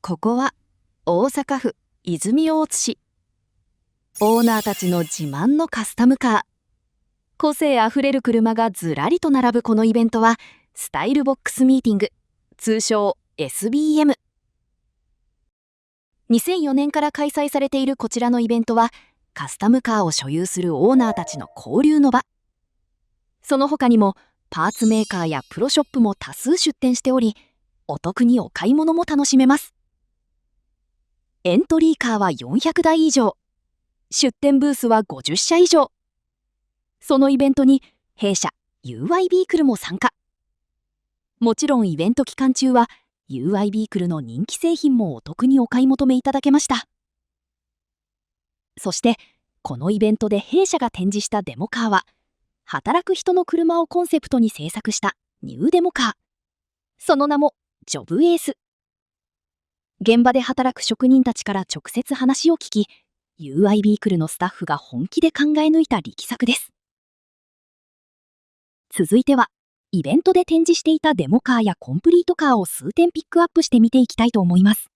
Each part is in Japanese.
ここは大阪府泉大津市。オーナーたちの自慢のカスタムカー、個性あふれる車がずらりと並ぶこのイベントはスタイルボックスミーティング、通称 SBM。 2004年から開催されているこちらのイベントはカスタムカーを所有するオーナーたちの交流の場。その他にもパーツメーカーやプロショップも多数出店しており、お得にお買い物も楽しめます。エントリーカーは400台以上、出店ブースは50社以上。そのイベントに弊社 ユーアイビークルも参加。もちろんイベント期間中は ユーアイビークルの人気製品もお得にお買い求めいただけました。そしてこのイベントで弊社が展示したデモカーは働く人の車をコンセプトに制作したニューデモカー。その名もジョブエース。現場で働く職人たちから直接話を聞き、ユーアイビークルのスタッフが本気で考え抜いた力作です。続いては、イベントで展示していたデモカーやコンプリートカーを数点ピックアップして見ていきたいと思います。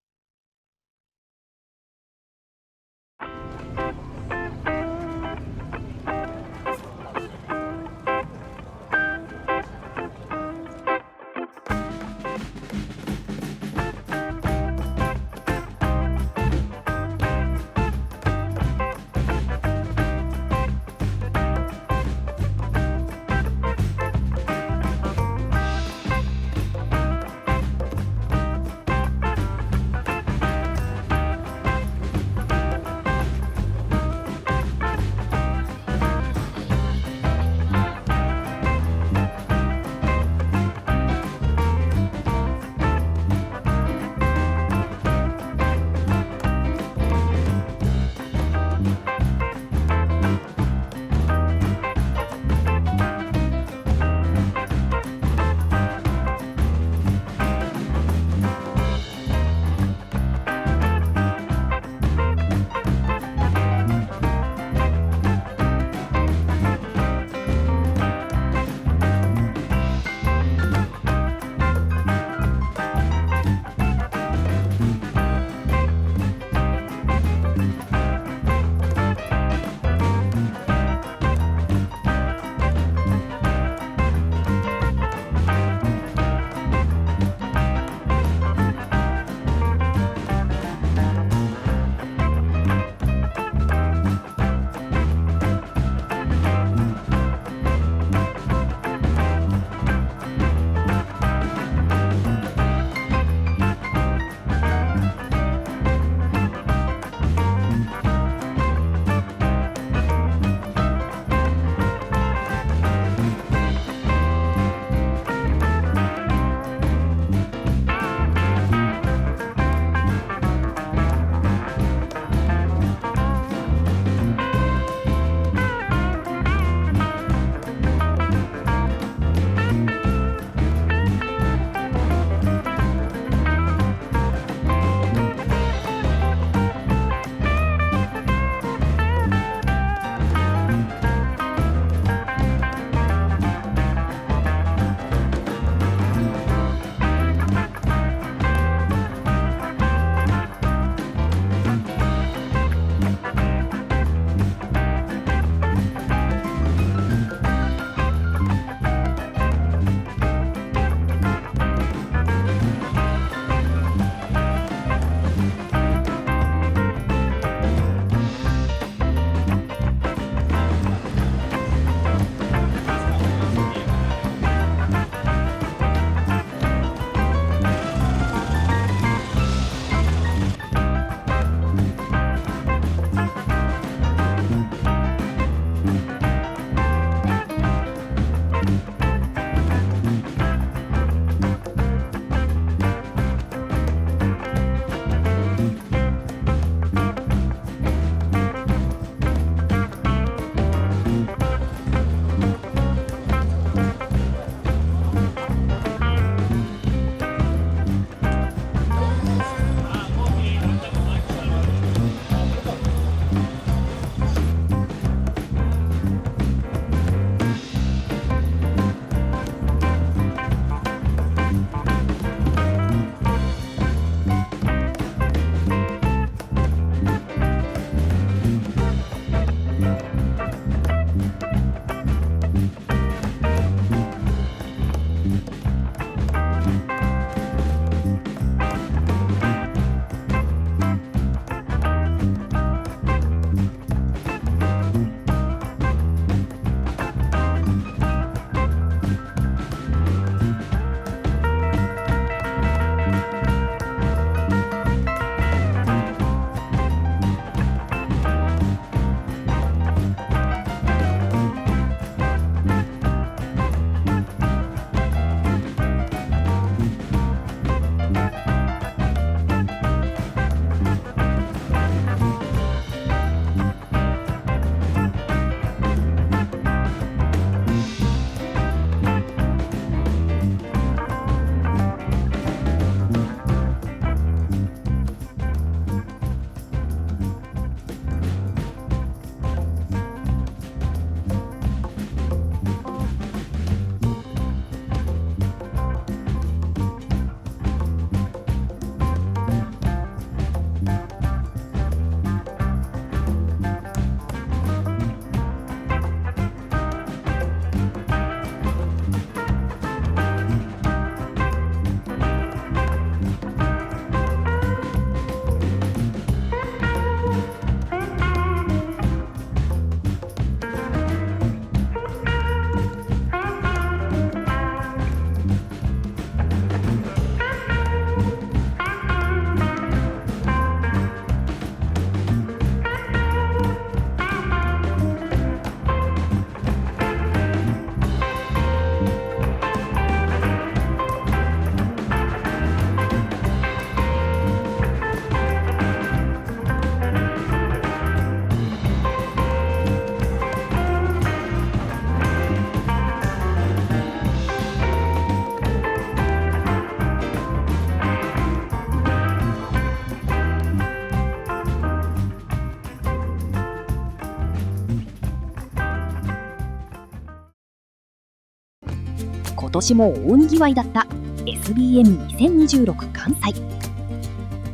年も大にぎわいだった SBM2026 関西。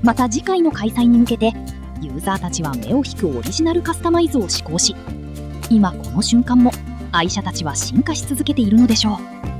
また次回の開催に向けてユーザーたちは目を引くオリジナルカスタマイズを施行し、今この瞬間も愛車たちは進化し続けているのでしょう。